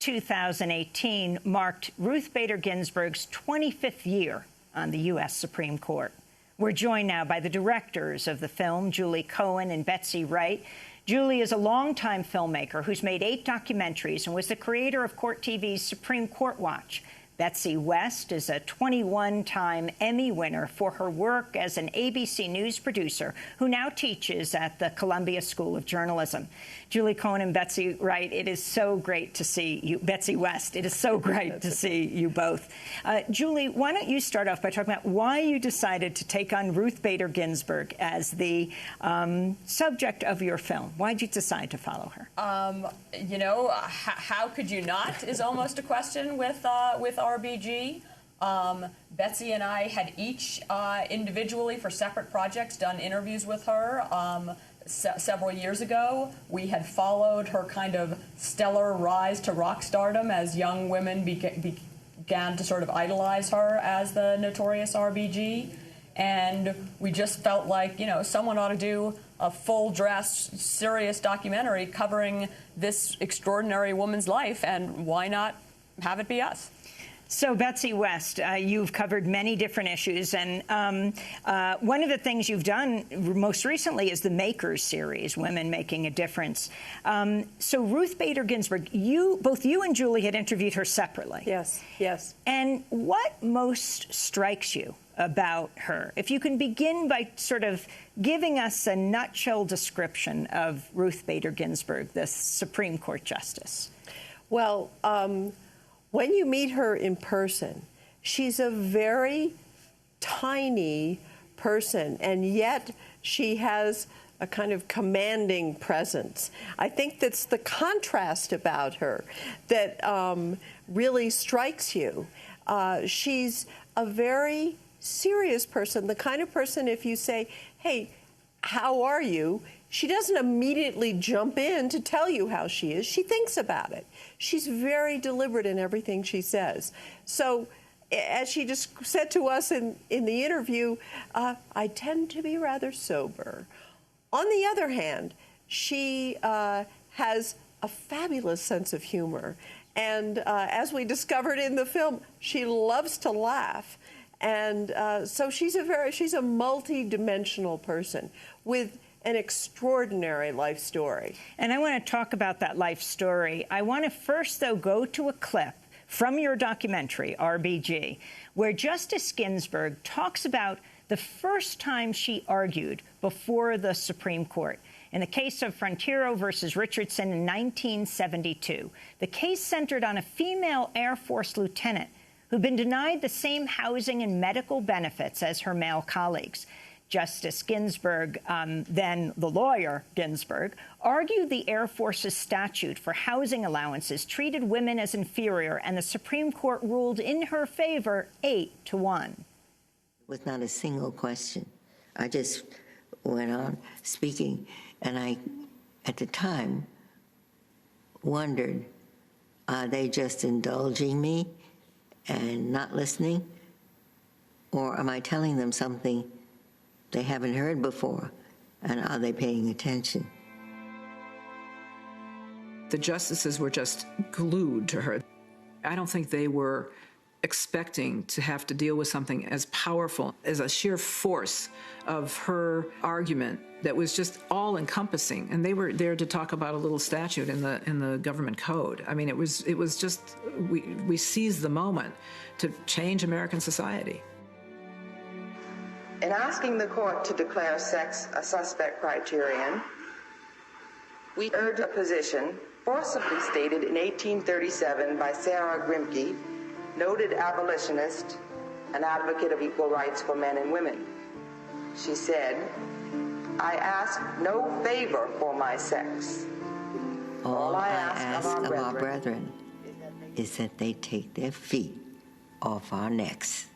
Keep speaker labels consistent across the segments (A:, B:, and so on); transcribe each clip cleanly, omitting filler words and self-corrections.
A: 2018 marked Ruth Bader Ginsburg's 25th year on the U.S. Supreme Court. We're joined now by the directors of the film, Julie Cohen and Betsy Wright. Julie is a longtime filmmaker who's made 8 documentaries and was the creator of Court TV's Supreme Court Watch. Betsy West is a 21-time Emmy winner for her work as an ABC News producer who now teaches at the Columbia School of Journalism. Julie Cohen and Betsy Wright, it is so great to see you. Betsy West, it is so great to see you both. Julie, why don't you start off by talking about why you decided to take on Ruth Bader Ginsburg as the subject of your film? Why did you decide to follow her?
B: You know, how could you not is almost a question with RBG. Betsy and I had each individually for separate projects done interviews with her several years ago. We had followed her kind of stellar rise to rock stardom as young women began to sort of idolize her as the notorious RBG. And we just felt like, you know, someone ought to do a full-dress, serious documentary covering this extraordinary woman's life, and why not have it be us?
A: So, Betsy West, you've covered many different issues, and one of the things you've done most recently is the Makers series, Women Making a Difference. So, Ruth Bader Ginsburg, both you and Julie had interviewed her separately.
C: Yes, yes.
A: And what most strikes you about her? If you can begin by sort of giving us a nutshell description of Ruth Bader Ginsburg, the Supreme Court Justice.
C: Well, when you meet her in person, she's a very tiny person, and yet she has a kind of commanding presence. I think that's the contrast about her that really strikes you. She's a very serious person, the kind of person if you say, hey, how are you? She doesn't immediately jump in to tell you how she is. She thinks about it. She's very deliberate in everything she says. So, as she just said to us in the interview, I tend to be rather sober. On the other hand, she has a fabulous sense of humor. And as we discovered in the film, she loves to laugh. And so she's a multi-dimensional person with an extraordinary life story.
A: And I want to talk about that life story. I want to first, though, go to a clip from your documentary, RBG, where Justice Ginsburg talks about the first time she argued before the Supreme Court. In the case of Frontiero versus Richardson in 1972, the case centered on a female Air Force lieutenant who'd been denied the same housing and medical benefits as her male colleagues. Justice Ginsburg, then the lawyer Ginsburg, argued the Air Force's statute for housing allowances treated women as inferior, and the Supreme Court ruled in her favor 8-1.
D: With not a single question. I just went on speaking, and I, at the time, wondered, are they just indulging me and not listening? Or am I telling them something they haven't heard before, and are they paying attention?
E: The justices were just glued to her. I don't think they were expecting to have to deal with something as powerful as a sheer force of her argument that was just all-encompassing. And they were there to talk about a little statute in the government code. I mean, it was just, we seized the moment to change American society.
F: In asking the court to declare sex a suspect criterion, we urge a position forcibly stated in 1837 by Sarah Grimke, noted abolitionist and advocate of equal rights for men and women. She said, "I ask no favor for my sex.
D: All I ask of our brethren is that they take their feet off our necks."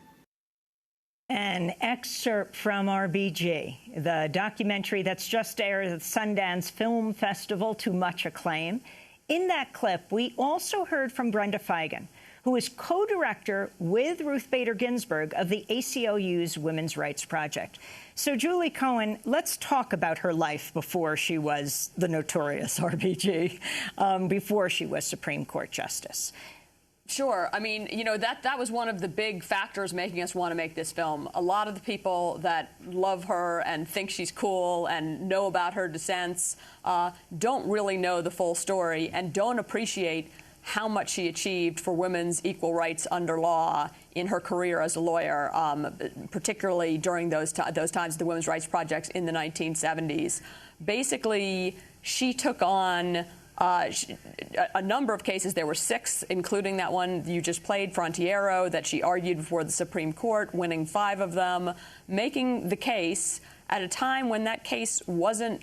A: An excerpt from RBG, the documentary that's just aired at the Sundance Film Festival to much acclaim. In that clip, we also heard from Brenda Feigen, who is co-director with Ruth Bader Ginsburg of the ACLU's Women's Rights Project. So, Julie Cohen, let's talk about her life before she was the notorious RBG, before she was Supreme Court Justice.
B: Sure. I mean, you know, that was one of the big factors making us want to make this film. A lot of the people that love her and think she's cool and know about her dissents don't really know the full story and don't appreciate how much she achieved for women's equal rights under law in her career as a lawyer, particularly during those times, the Women's Rights Projects in the 1970s. Basically, she took on a number of cases. There were 6, including that one you just played, Frontiero, that she argued before the Supreme Court, winning 5 of them, making the case at a time when that case wasn't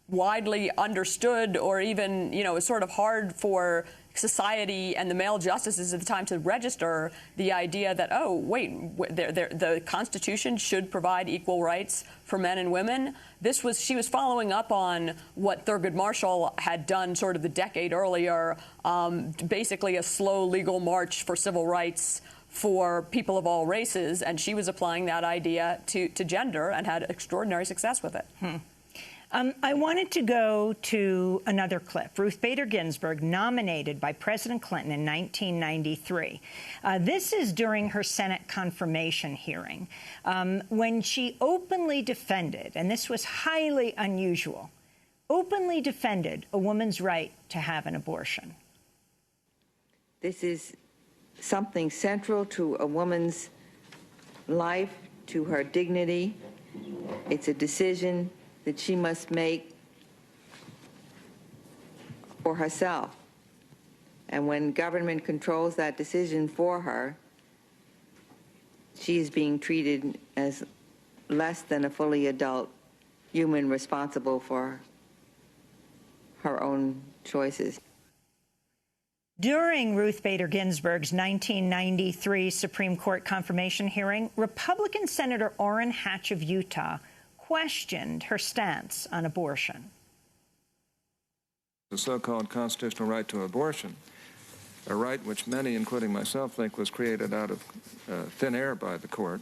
B: widely understood or even, you know, it was sort of hard for society and the male justices at the time to register the idea that, oh, wait, the Constitution should provide equal rights for men and women. She was following up on what Thurgood Marshall had done sort of the decade earlier, basically a slow legal march for civil rights for people of all races, and she was applying that idea to gender and had extraordinary success with it.
A: I wanted to go to another clip. Ruth Bader Ginsburg, nominated by President Clinton in 1993. This is during her Senate confirmation hearing, when she openly defended, and this was highly unusual, openly defended a woman's right to have an abortion.
G: This is something central to a woman's life, to her dignity. It's a decision that she must make for herself. And when government controls that decision for her, she is being treated as less than a fully adult human responsible for her own choices.
A: During Ruth Bader Ginsburg's 1993 Supreme Court confirmation hearing, Republican Senator Orrin Hatch of Utah questioned her stance on abortion.
H: The so-called constitutional right to abortion, a right which many, including myself, think was created out of thin air by the court.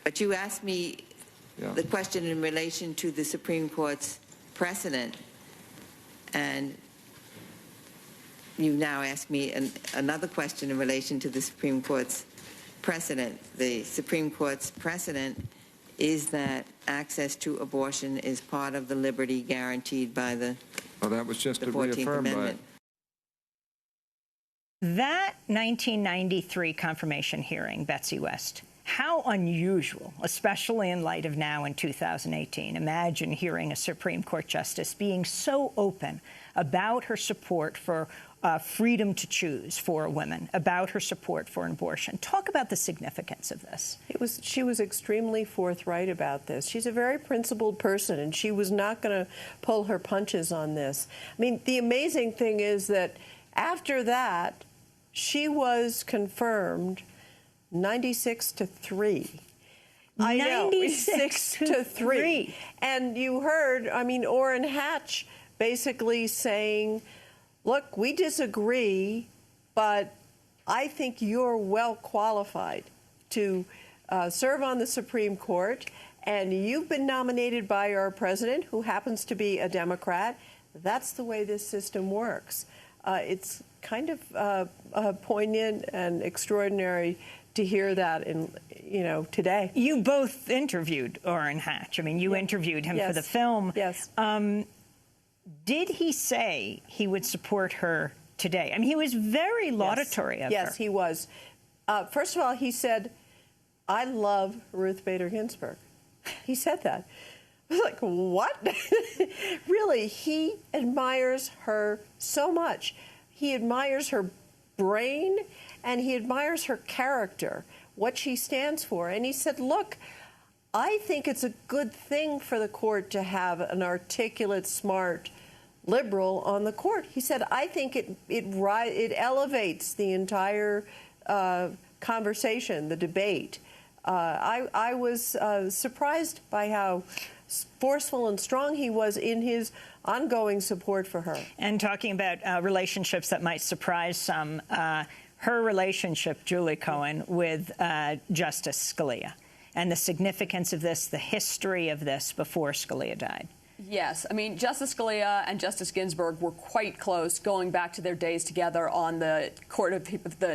G: But you asked me the question in relation to the Supreme Court's precedent, and you now ask me another question in relation to the Supreme Court's precedent. The Supreme Court's precedent is that access to abortion is part of the liberty guaranteed by the 14th Amendment.
H: Well, that was just reaffirmed by
A: that 1993 confirmation hearing, Betsy West, how unusual, especially in light of now in 2018. Imagine hearing a Supreme Court justice being so open about her support for freedom to choose for women, about her support for an abortion. Talk about the significance of this.
C: She was extremely forthright about this. She's a very principled person, and she was not going to pull her punches on this. I mean, the amazing thing is that after that, she was confirmed 96-3. I know, 96-3. And you heard, I mean, Orrin Hatch basically saying, look, we disagree, but I think you're well qualified to serve on the Supreme Court, and you've been nominated by our president, who happens to be a Democrat. That's the way this system works. It's kind of poignant and extraordinary to hear that today.
A: You both interviewed Orrin Hatch. I mean, you interviewed him for the film.
C: Yes.
A: Did he say he would support her today? I mean, he was very laudatory of her.
C: Yes, he was. First of all, he said, I love Ruth Bader Ginsburg. He said that. I was like, what? Really, he admires her so much. He admires her brain, and he admires her character, what she stands for. And he said, look, I think it's a good thing for the court to have an articulate, smart liberal on the court. He said, I think it elevates the entire conversation, the debate. I was surprised by how forceful and strong he was in his ongoing support for her.
A: And talking about relationships that might surprise some, her relationship, Julie Cohen, with Justice Scalia and the significance of this, the history of this before Scalia died.
B: Yes. I mean, Justice Scalia and Justice Ginsburg were quite close going back to their days together on the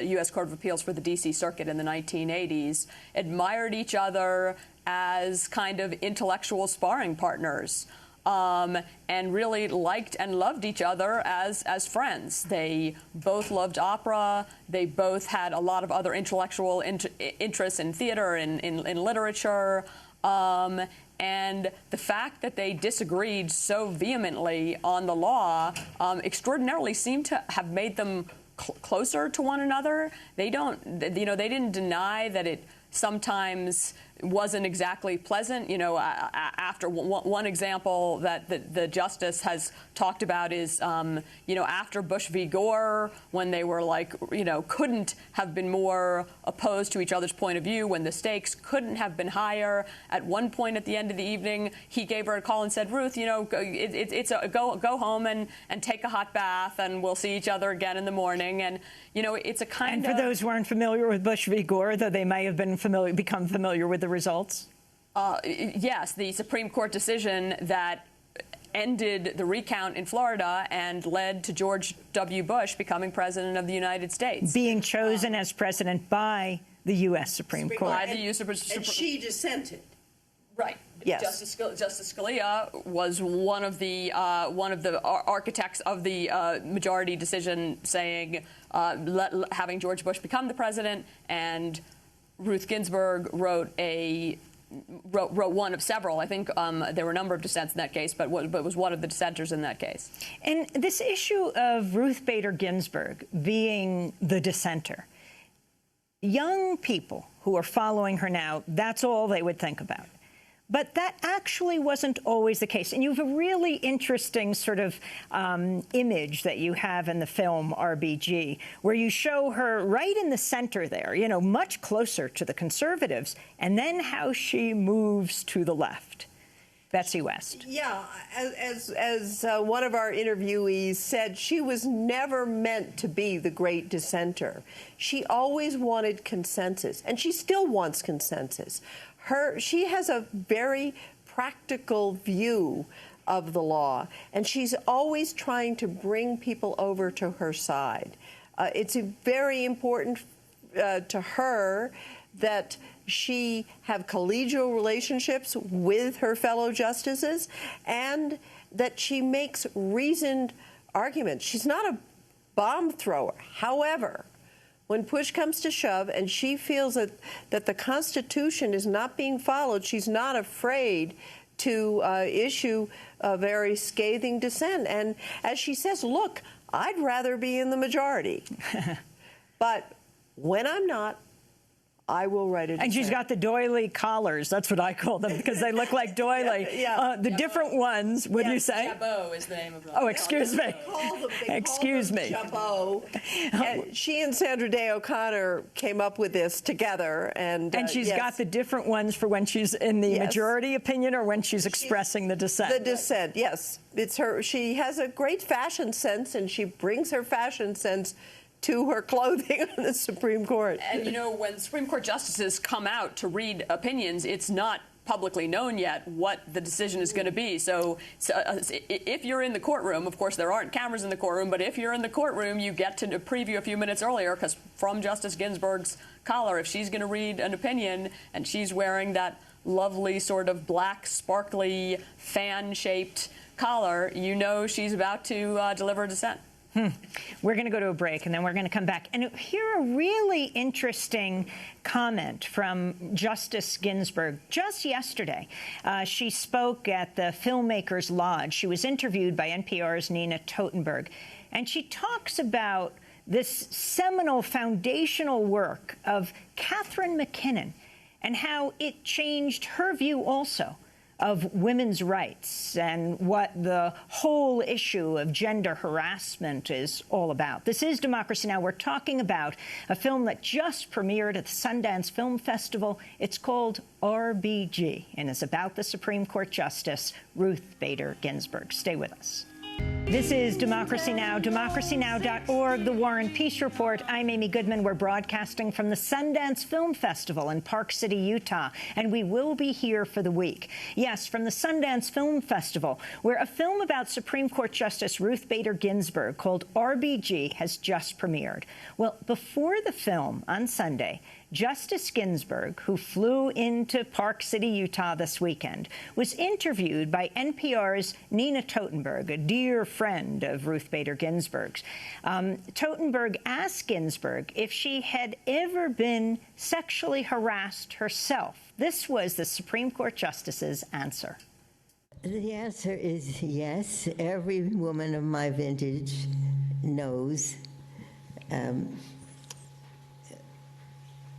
B: U.S. Court of Appeals for the D.C. Circuit in the 1980s, admired each other as kind of intellectual sparring partners. And really liked and loved each other as friends. They both loved opera. They both had a lot of other intellectual interests in theater and in literature. And the fact that they disagreed so vehemently on the law extraordinarily seemed to have made them closer to one another. They didn't deny that it sometimes wasn't exactly pleasant. After one example that the justice has talked about is, after Bush v. Gore, when they were couldn't have been more opposed to each other's point of view, when the stakes couldn't have been higher. At one point at the end of the evening, he gave her a call and said, Ruth, go home and take a hot bath, and we'll see each other again in the morning. And, it's a kind of...
A: And for those who aren't familiar with Bush v. Gore, though they may have become familiar with the results?
B: Yes, the Supreme Court decision that ended the recount in Florida and led to George W. Bush becoming president of the United States.
A: Being chosen as president by the U.S. Supreme Court.
B: By the U.S. Supreme Court.
C: And she dissented.
B: Right.
C: Yes.
B: Justice Scalia was one of the architects of the majority decision, saying having George Bush become the president, and Ruth Ginsburg wrote one of several. I think there were a number of dissents in that case, but was one of the dissenters in that case.
A: And this issue of Ruth Bader Ginsburg being the dissenter, young people who are following her now, that's all they would think about. But that actually wasn't always the case. And you have a really interesting sort of image that you have in the film RBG, where you show her right in the center there, much closer to the conservatives, and then how she moves to the left. Betsy West.
C: Yeah, as one of our interviewees said, she was never meant to be the great dissenter. She always wanted consensus, and she still wants consensus. She has a very practical view of the law, and she's always trying to bring people over to her side. It's very important to her that she have collegial relationships with her fellow justices, and that she makes reasoned arguments. She's not a bomb thrower. However, when push comes to shove and she feels that the Constitution is not being followed, she's not afraid to issue a very scathing dissent. And as she says, look, I'd rather be in the majority. But when I'm not, I will write a dissent.
A: And she's got the doily collars. That's what I call them, because they look like doily.
C: Yeah.
A: The different ones. What do you say?
B: Jabot is the name of them.
A: Oh, excuse me. Excuse me.
C: Jabot. And she and Sandra Day O'Connor came up with this together. And
A: she's got the different ones for when she's in the majority opinion or when she's expressing the dissent.
C: The dissent, yes. It's her. She has a great fashion sense, and she brings her fashion sense to her clothing on the Supreme Court.
B: And, when Supreme Court justices come out to read opinions, it's not publicly known yet what the decision is going to be. So if you're in the courtroom, of course, there aren't cameras in the courtroom, but if you're in the courtroom, you get to preview a few minutes earlier, because from Justice Ginsburg's collar, if she's going to read an opinion and she's wearing that lovely sort of black, sparkly, fan-shaped collar, she's about to deliver a dissent.
A: We're going to go to a break, and then we're going to come back and hear a really interesting comment from Justice Ginsburg just yesterday. She spoke at the Filmmakers Lodge. She was interviewed by NPR's Nina Totenberg, and she talks about this seminal foundational work of Catherine McKinnon and how it changed her view also of women's rights and what the whole issue of gender harassment is all about. This is Democracy Now! We're talking about a film that just premiered at the Sundance Film Festival. It's called RBG and is about the Supreme Court Justice Ruth Bader Ginsburg. Stay with us. This is Democracy Now!, democracynow.org, The War and Peace Report. I'm Amy Goodman. We're broadcasting from the Sundance Film Festival in Park City, Utah, and we will be here for the week. Yes, from the Sundance Film Festival, where a film about Supreme Court Justice Ruth Bader Ginsburg called RBG has just premiered. Well, before the film on Sunday, Justice Ginsburg, who flew into Park City, Utah this weekend, was interviewed by NPR's Nina Totenberg, a dear friend of Ruth Bader Ginsburg's. Totenberg asked Ginsburg if she had ever been sexually harassed herself. This was the Supreme Court Justice's answer.
D: The answer is yes. Every woman of my vintage knows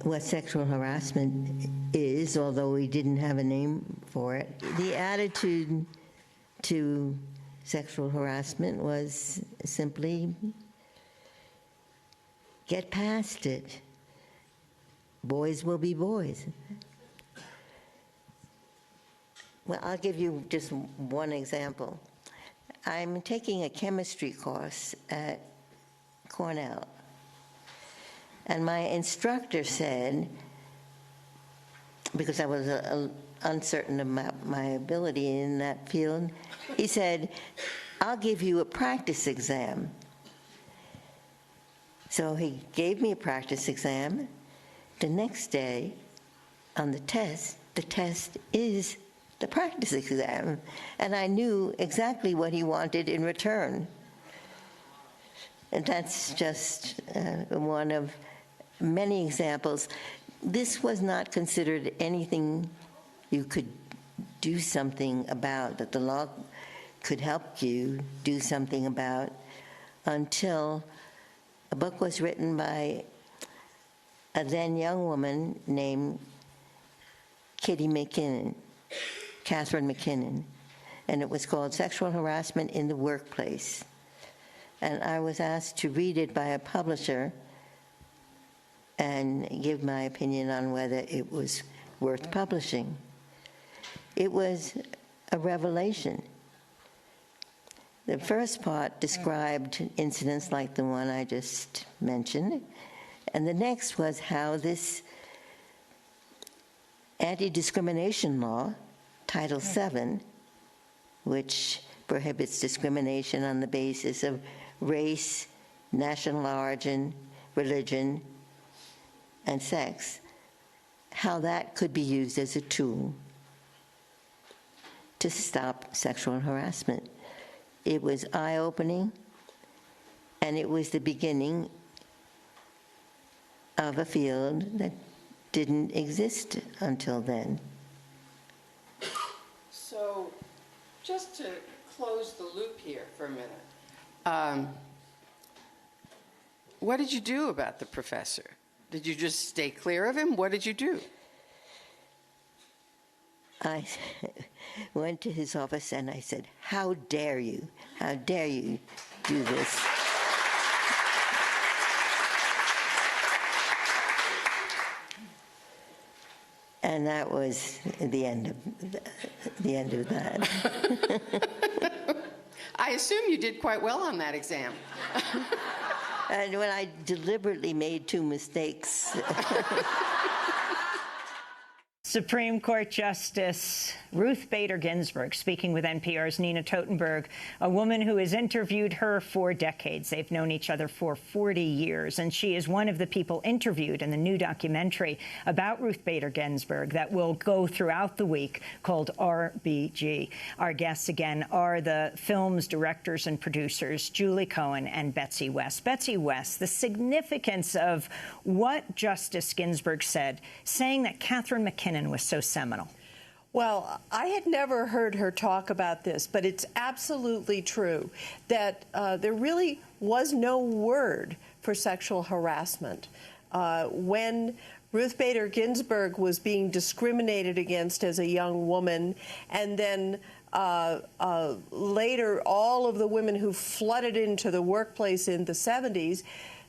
D: what sexual harassment is, although we didn't have a name for it. The attitude to sexual harassment was simply get past it. Boys will be boys. Well, I'll give you just one example. I'm taking a chemistry course at Cornell. And my instructor said, because I was uncertain about my ability in that field, he said, I'll give you a practice exam. So he gave me a practice exam. The next day, on the test is the practice exam. And I knew exactly what he wanted in return. And that's just one of many examples. This was not considered anything you could do something about, that the law could help you do something about, until a book was written by a then young woman named Catherine McKinnon, and it was called Sexual Harassment in the Workplace. And I was asked to read it by a publisher and give my opinion on whether it was worth publishing. It was a revelation. The first part described incidents like the one I just mentioned, and the next was how this anti-discrimination law, Title VII, which prohibits discrimination on the basis of race, national origin, religion, and sex, how that could be used as a tool to stop sexual harassment. It was eye-opening, and it was the beginning of a field that didn't exist until then.
I: So, just to close the loop here for a minute, what did you do about the professor? Did you just stay clear of him? What did you do?
D: I went to his office and I said, how dare you? How dare you do this? And that was the end of that.
I: I assume you did quite well on that exam.
D: And when I deliberately made 2 mistakes.
A: Supreme Court Justice Ruth Bader Ginsburg speaking with NPR's Nina Totenberg, a woman who has interviewed her for decades. They've known each other for 40 years, and she is one of the people interviewed in the new documentary about Ruth Bader Ginsburg that will go throughout the week called RBG. Our guests, again, are the film's directors and producers, Julie Cohen and Betsy West. Betsy West, the significance of what Justice Ginsburg said, saying that Catherine McKinnon was so seminal.
C: Well, I had never heard her talk about this, but it's absolutely true that there really was no word for sexual harassment. When Ruth Bader Ginsburg was being discriminated against as a young woman, and then later all of the women who flooded into the workplace in the 70s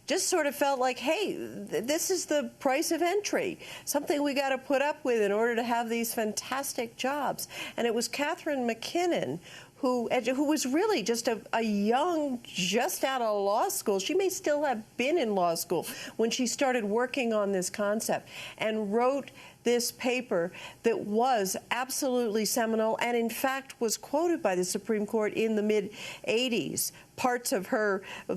C: just sort of felt like, hey, this is the price of entry, something we got to put up with in order to have these fantastic jobs. And it was Catherine McKinnon who was really just a young, just out of law school. She may still have been in law school when she started working on this concept and wrote this paper that was absolutely seminal and, in fact, was quoted by the Supreme Court in the mid-'80s, parts of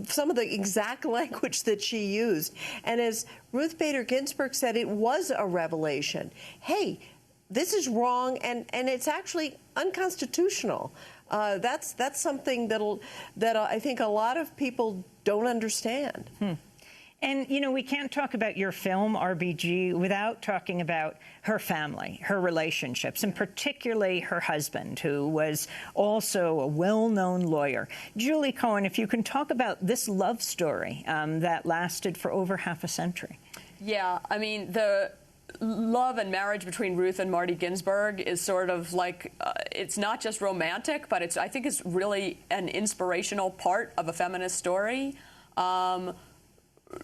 C: some of the exact language that she used. And as Ruth Bader Ginsburg said, it was a revelation. Hey, this is wrong, and it's actually unconstitutional. That's something that I think a lot of people don't understand.
A: And, you know, we can't talk about your film, RBG, without talking about her family, her relationships, and particularly her husband, who was also a well-known lawyer. Julie Cohen, if you can talk about this love story that lasted for over half a century. Yeah, I mean, the love and marriage between Ruth and Marty Ginsburg is sort of like, it's not just romantic, but I think it's really an inspirational part of a feminist story.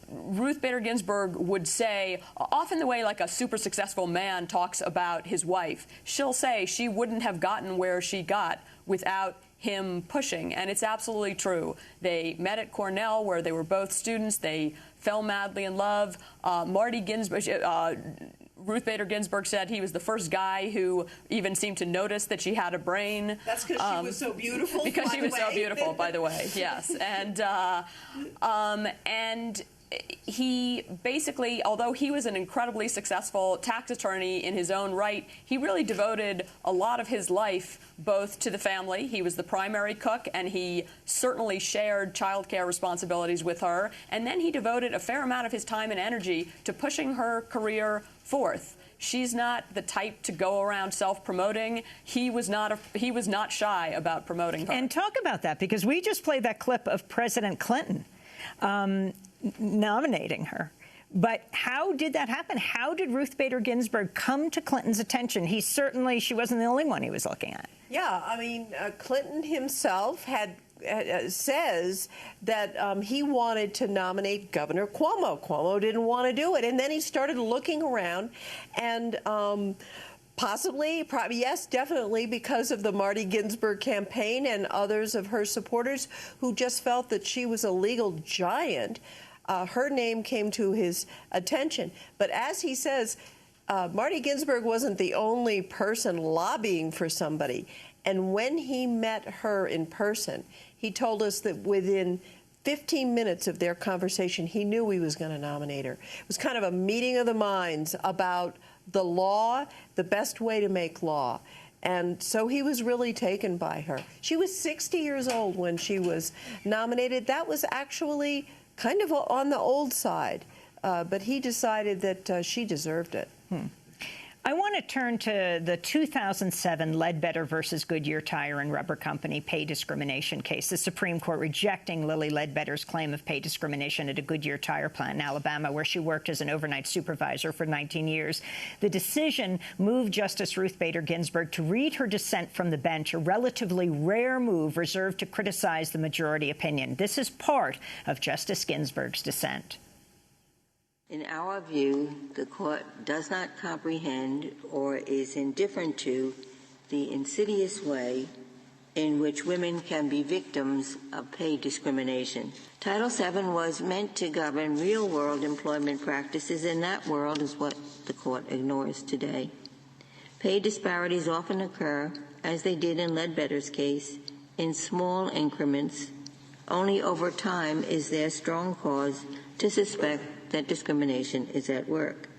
A: Ruth Bader Ginsburg would say, often the way like a super successful man talks about his wife, she'll say she wouldn't have gotten where she got without him pushing. And it's absolutely true. They met at Cornell, where they were both students. They fell madly in love. Ruth Bader Ginsburg said he was the first guy who even seemed to notice that she had a brain.
C: That's because she was so beautiful.
A: Because she was so beautiful, by the way. Yes, and he basically, although he was an incredibly successful tax attorney in his own right, he really devoted a lot of his life both to the family. He was the primary cook, and he certainly shared childcare responsibilities with her. And then he devoted a fair amount of his time and energy to pushing her career forth. She's not the type to go around self-promoting. He was not shy about promoting her. And talk about that, because we just played that clip of President Clinton nominating her. But how did that happen? How did Ruth Bader Ginsburg come to Clinton's attention? She wasn't the only one he was looking at.
C: Yeah, I mean, Clinton himself says that he wanted to nominate Governor Cuomo. Cuomo didn't want to do it. And then he started looking around, and yes, definitely because of the Marty Ginsburg campaign and others of her supporters who just felt that she was a legal giant, her name came to his attention. But as he says, Marty Ginsburg wasn't the only person lobbying for somebody. And when he met her in person, he told us that within 15 minutes of their conversation, he knew he was going to nominate her. It was kind of a meeting of the minds about the law, the best way to make law. And so he was really taken by her. She was 60 years old when she was nominated. That was actually kind of on the old side, but he decided that she deserved it. I want to turn to the 2007 Ledbetter versus Goodyear Tire and Rubber Company pay discrimination case. The Supreme Court rejecting Lilly Ledbetter's claim of pay discrimination at a Goodyear tire plant in Alabama, where she worked as an overnight supervisor for 19 years. The decision moved Justice Ruth Bader Ginsburg to read her dissent from the bench, a relatively rare move reserved to criticize the majority opinion. This is part of Justice Ginsburg's dissent.
D: In our view, the court does not comprehend or is indifferent to the insidious way in which women can be victims of pay discrimination. Title VII was meant to govern real-world employment practices, and that world is what the court ignores today. Pay disparities often occur, as they did in Ledbetter's case, in small increments. Only over time is there strong cause to suspect that discrimination is at work.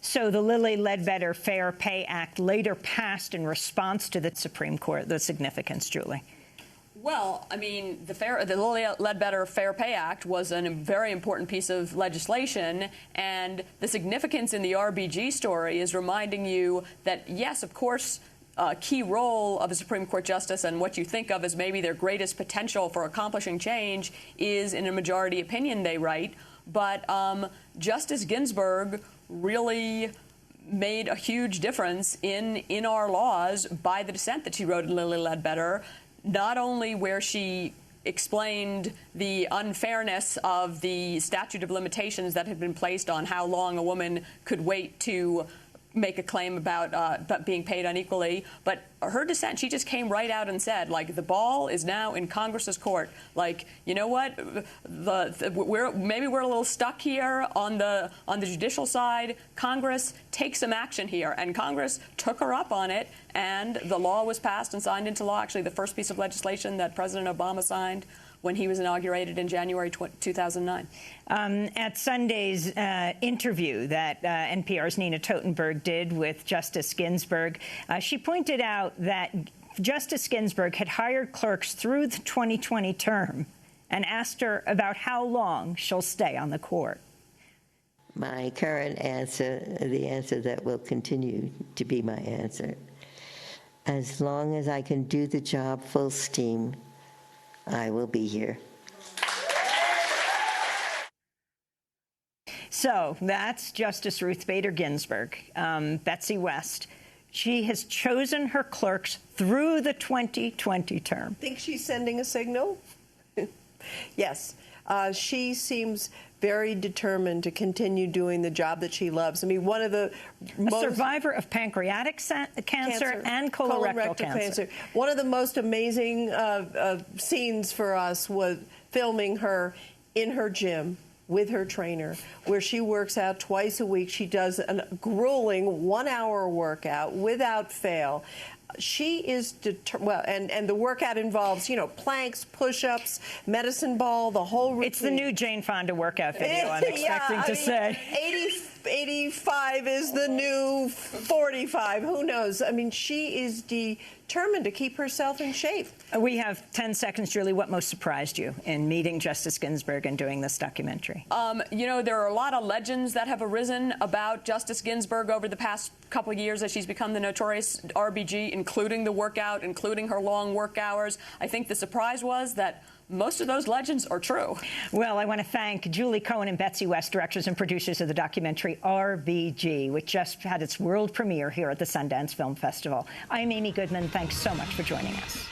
A: So the Lilly Ledbetter Fair Pay Act later passed in response to the Supreme Court. The significance, Julie?
B: Well, I mean, the Lilly Ledbetter Fair Pay Act was a very important piece of legislation, and the significance in the RBG story is reminding you that, yes, of course, a key role of a Supreme Court justice and what you think of as maybe their greatest potential for accomplishing change is in a majority opinion they write. But Justice Ginsburg really made a huge difference in our laws by the dissent that she wrote in Lilly Ledbetter, not only where she explained the unfairness of the statute of limitations that had been placed on how long a woman could wait to make a claim about being paid unequally, but her dissent, she just came right out and said, like, the ball is now in Congress's court. Like, you know what, maybe we're a little stuck here on the judicial side. Congress, take some action here, and Congress took her up on it, and the law was passed and signed into law. Actually, the first piece of legislation that President Obama signed when he was inaugurated in January 2009.
A: At Sunday's interview that NPR's Nina Totenberg did with Justice Ginsburg, she pointed out that Justice Ginsburg had hired clerks through the 2020 term and asked her about how long she'll stay on the court.
D: My current answer, the answer that will continue to be my answer, as long as I can do the job full steam, I will be here.
A: So that's Justice Ruth Bader Ginsburg, Betsy West. She has chosen her clerks through the 2020 term.
C: Think she's sending a signal? Yes. She seems very determined to continue doing the job that she loves. I mean, one of the
A: survivor of pancreatic cancer and colorectal cancer.
C: One of the most amazing scenes for us was filming her in her gym with her trainer, where she works out twice a week. She does a grueling 1-hour workout without fail. She is well, and the workout involves, you know, planks, push-ups, medicine ball, the whole routine.
A: It's the new Jane Fonda workout video, I'm expecting to say.
C: 85 is the new 45. Who knows? I mean, she is determined to keep herself in shape.
A: We have 10 seconds, Julie. What most surprised you in meeting Justice Ginsburg and doing this documentary?
B: You know, there are a lot of legends that have arisen about Justice Ginsburg over the past couple of years as she's become the notorious RBG, including the workout, including her long work hours. I think the surprise was that most of those legends are true.
A: Well, I want to thank Julie Cohen and Betsy West, directors and producers of the documentary RBG, which just had its world premiere here at the Sundance Film Festival. I'm Amy Goodman. Thanks so much for joining us.